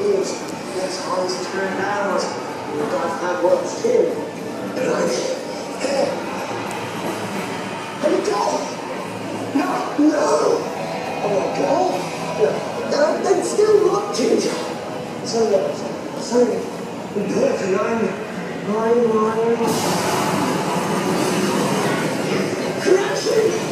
Yes, Hans is turned out. Your golf club works too. Hey, golf! No! Oh my God! No, then still what, Ginger? So important, I'm crashing!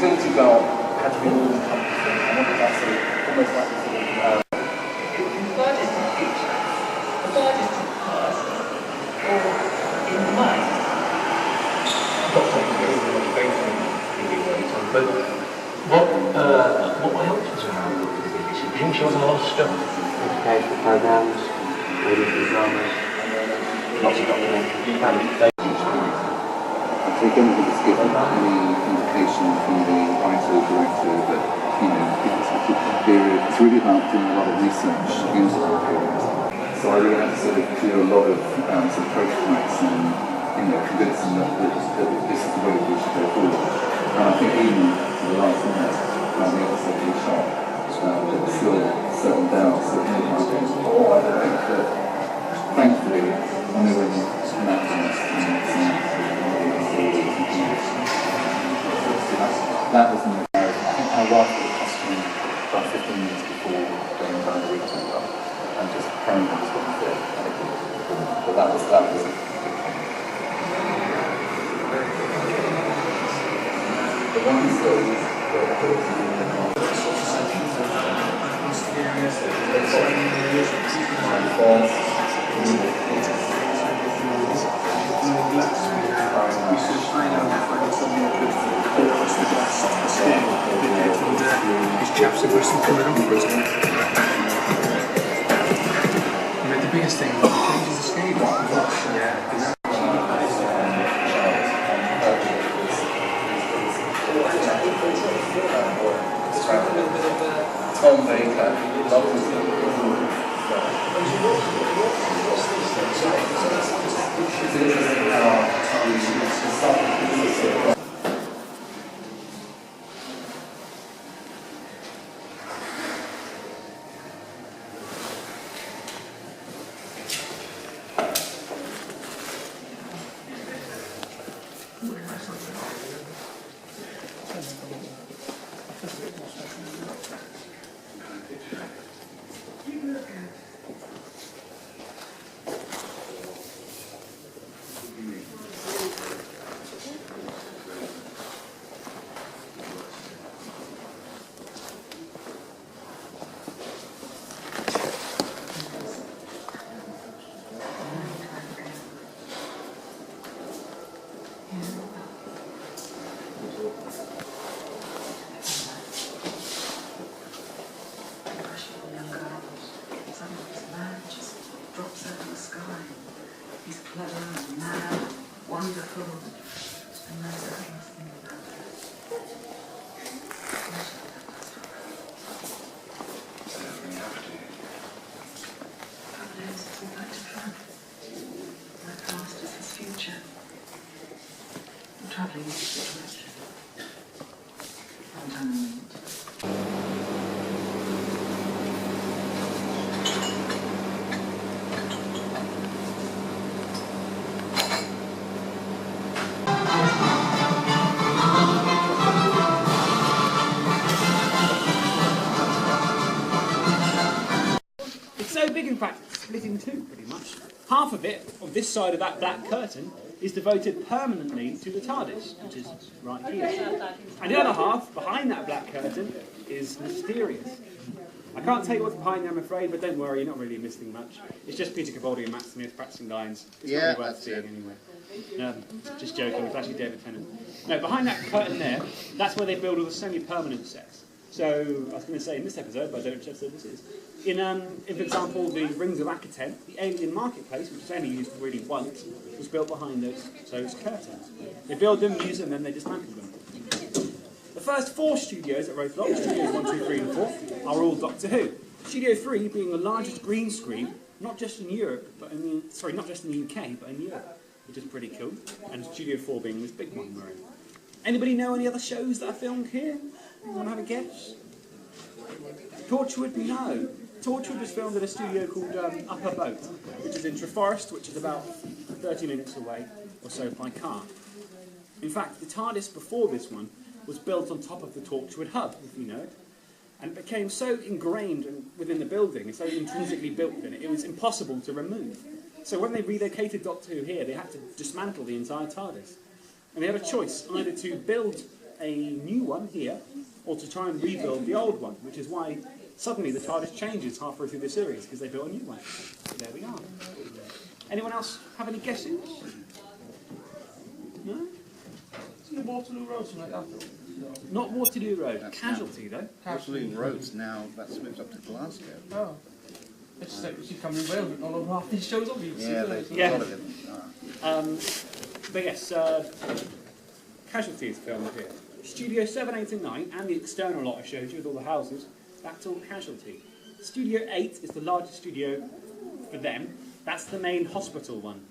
utility belt had to be all encompassing. I wanted that sort of almost like the sort of Tardis in the future, the Tardis in the past, or in the mind. not taking it as a motivation in the way, but what helped us around the exhibition? Do you think she was a lot of stuff? Educational programs, radio dramas, lots of documentaries. So again, I think it's given any indication from the writer or director that, you know, it's a particular period. It's really about doing a lot of research into that period. So I really had to sort of do a lot of sort of prototypes and, you know, convince them that this is the way we should go forward. And I think even to the last minute, when the episode was shot, there were still certain doubts that made me think, I think that, thankfully, I knew when you met us that was the I think I arrived at the costume about 15 minutes before going down the week turned up and just carrying on just what fit and it didn't. But that was the one series We should find out if some more good what's the best these chaps have got some coming up for us. I mean, the biggest thing is the skate. Yeah. Tom Baker, it's interesting how we started. He's clever and mad, wonderful, and there's a nice thing about it. Trouble is, it's all back to front. My past is his future. I'm travelling in this direction. I'm unnamed. It's so big, in fact, it's split in two, pretty much. Half of it, on this side of that black curtain, is devoted permanently to the Tardis, which is right here. And the other half, behind that black curtain, is mysterious. I can't tell you what's behind there, I'm afraid, but don't worry, you're not really missing much. It's just Peter Capaldi and Matt Smith practicing lines. It's not really worth seeing anyway. Just joking, it's actually David Tennant. No, behind that curtain there, that's where they build all the semi-permanent sets. So, I was going to say in this episode, but I don't know which episode this is, in, for example, the Rings of Akaten, the alien marketplace, which was only used really once, was built behind those curtains. They build them, use them, then they dismantle them. The first 4 studios at Rothlock, Studios 1, 2, 3 and 4, are all Doctor Who. Studio 3 being the largest green screen, not just in Europe, but not just in the UK, but in Europe, which is pretty cool. And Studio 4 being this big one we're in. Anybody know any other shows that are filmed here? Want to have a guess? Torchwood? No. Torchwood was filmed at a studio called Upper Boat, which is in Treforest, which is about 30 minutes away or so by car. In fact, the TARDIS before this one was built on top of the Torchwood hub, if you know it, and it became so ingrained within the building, and so intrinsically built within it, it was impossible to remove. So when they relocated Doctor Who here, they had to dismantle the entire TARDIS. And they had a choice, either to build a new one here, or to try and rebuild the old one, which is why suddenly the TARDIS changes halfway through the series, because they built a new one. So there we are. Anyone else have any guesses? No? Isn't Waterloo Road something like that? Not Waterloo Road. That's Casualty, though. Waterloo Road's now, that's moved up to Glasgow. Oh. It's just like you come in Wales and all over half these shows on you. Yeah, there's a Yeah. lot of them. But yes, Casualty is filmed here. Studio 7, 8 and 9, and the external lot I showed you with all the houses, that's all Casualty. Studio 8 is the largest studio for them. That's the main hospital one.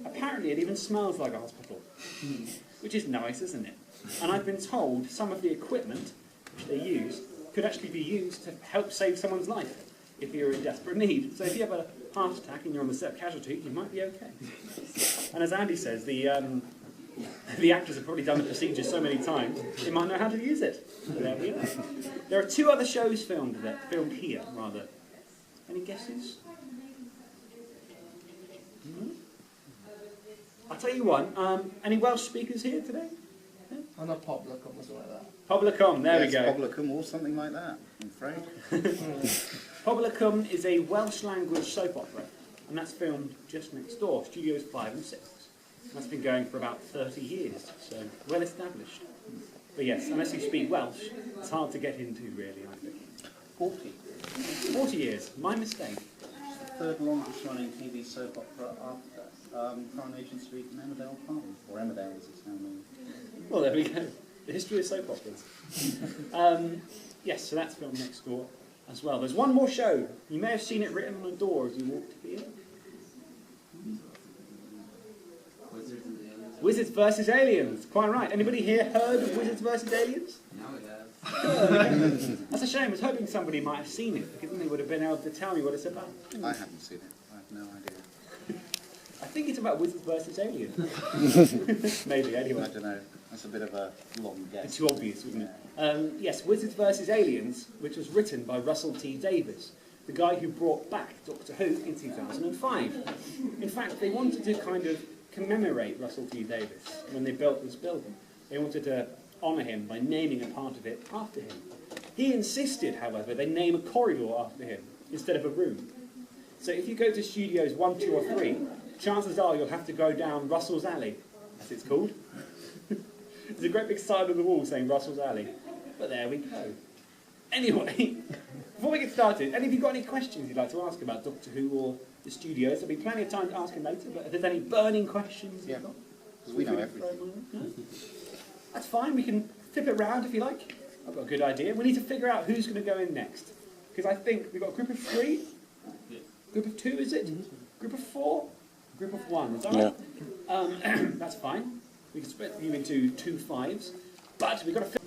Apparently it even smells like a hospital, which is nice, isn't it? And I've been told some of the equipment which they use could actually be used to help save someone's life if you're in desperate need. So if you have a heart attack and you're on the set of Casualty, you might be okay. And as Andy says, the actors have probably done the procedure so many times, they might know how to use it. So there we are. There are 2 other shows filmed here, rather. Any guesses? No? I'll tell you one. Any Welsh speakers here today? I'm not popular, or something like that. Poblicum, there we go. Poblicum or something like that, I'm afraid. Poblicum is a Welsh language soap opera, and that's filmed just next door, Studios 5 and 6. And that's been going for about 30 years, so well established. But yes, unless you speak Welsh, it's hard to get into, really, I think. 40. 40 years, my mistake. Third longest running TV soap opera after Coronation Street and Emmerdale Farm, or Emmerdale as it's now known. Well, there we go. The history of soap operas. Yes, so that's filmed next door as well. There's one more show. You may have seen it written on the door as you walked here. Wizards vs. Aliens. Quite right. Anybody here heard of Wizards vs. Aliens? Now we have. That's a shame. I was hoping somebody might have seen it, because then they would have been able to tell me what it's about. I haven't seen it. I have no idea. I think it's about Wizards vs. Aliens. Maybe, anyway. I don't know. That's a bit of a long guess. It's too obvious, isn't it? Yes, Wizards vs. Aliens, which was written by Russell T Davies, the guy who brought back Doctor Who in 2005. In fact, they wanted to kind of commemorate Russell T Davies when they built this building. They wanted to honour him by naming a part of it after him. He insisted, however, they name a corridor after him instead of a room. So if you go to Studios 1, 2 or 3, chances are you'll have to go down Russell's Alley, as it's called. There's a great big sign on the wall saying Russell's Alley. But there we go. Anyway, before we get started, any of you got any questions you'd like to ask about Doctor Who or the studios? There'll be plenty of time to ask them later, but if there's any burning questions you've got, We know everything. no? That's fine, we can flip it round if you like. I've got a good idea. We need to figure out who's going to go in next. Because I think we've got a group of 3, group of 2, is it? Group of 4, group of 1, is that right? That's fine. We can split you into 2 5s, but we've got to...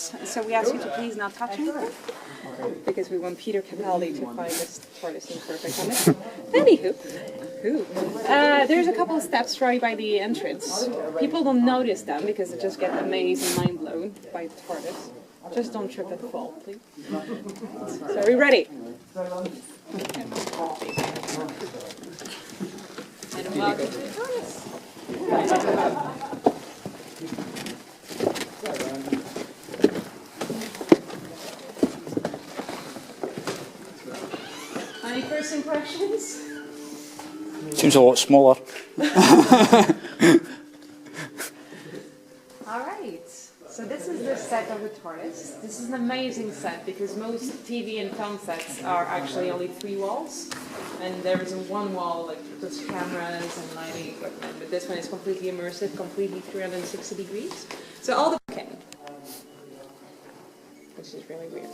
So we ask you to please not touch anything, because we want Peter Capaldi to find this Tardis in perfect condition. Anywho, there's a couple of steps right by the entrance. People don't notice them because they just get amazed and mind blown by the Tardis. Just don't trip and fall, please. So are we ready? And welcome to the Tardis. Any first impressions? Seems a lot smaller. Alright, so this is the set of the Tardis. This is an amazing set because most TV and film sets are actually only 3 walls. And there isn't one wall like just cameras and lighting equipment, but this one is completely immersive, completely 360 degrees. So all the which is really weird.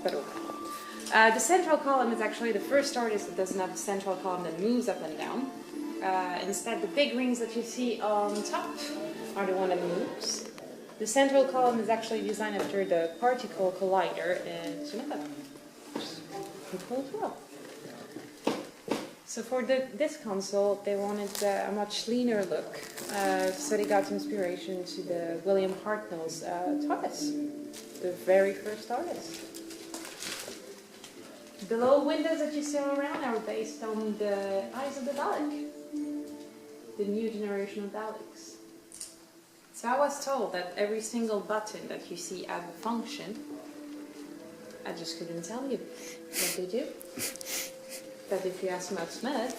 But okay. The central column is actually the first Tardis that doesn't have a central column that moves up and down. Instead, the big rings that you see on top are the one that moves. The central column is actually designed after the particle collider in Geneva, which is pretty cool as well. So for this console, they wanted a much leaner look, so they got inspiration to the William Hartnell's Tardis, the very first Tardis. The little windows that you see all around are based on the eyes of the Dalek, the new generation of Daleks. So I was told that every single button that you see as a function, I just couldn't tell you what they do. But if you ask Matt Smith,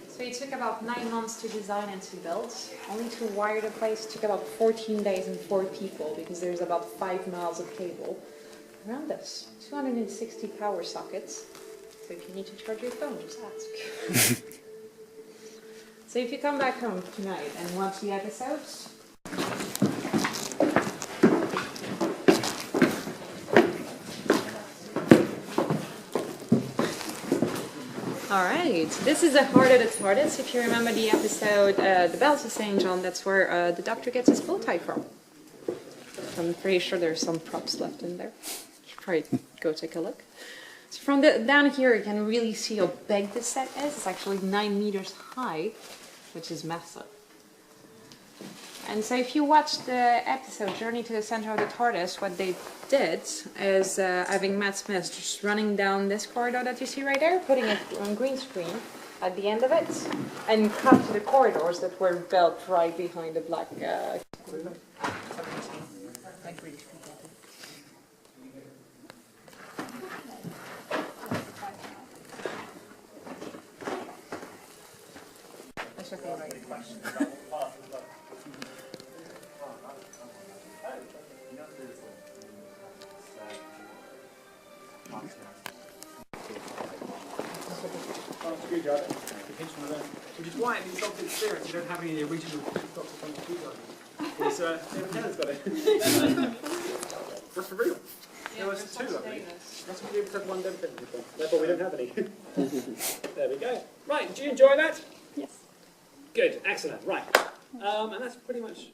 so it took about 9 months to design and to build. Only to wire the place took about 14 days and 4 people because there's about 5 miles of cable around us. 260 power sockets. So if you need to charge your phone, just ask. So if you come back home tonight and watch the episodes, alright, this is the heart of the Tardis. If you remember the episode, The Bells of St. John, that's where the Doctor gets his bow tie from. I'm pretty sure there's some props left in there. You should probably go take a look. So from down here you can really see how big this set is. It's actually 9 meters high, which is massive. And so if you watch the episode Journey to the Center of the Tardis, what they did is having Matt Smith just running down this corridor that you see right there, putting it on green screen at the end of it, and cut to the corridors that were built right behind the black That's okay, right? Question. Which is why in the Doctor experience you don't have any of the original Doctor from the screwdriver. Because David Tennant's got it. That's for real. There was 2 of them. That's what we have one David Tennant before. Therefore we don't have any. There we go. Right, did you enjoy that? Yes. Good, excellent. Right. And that's pretty much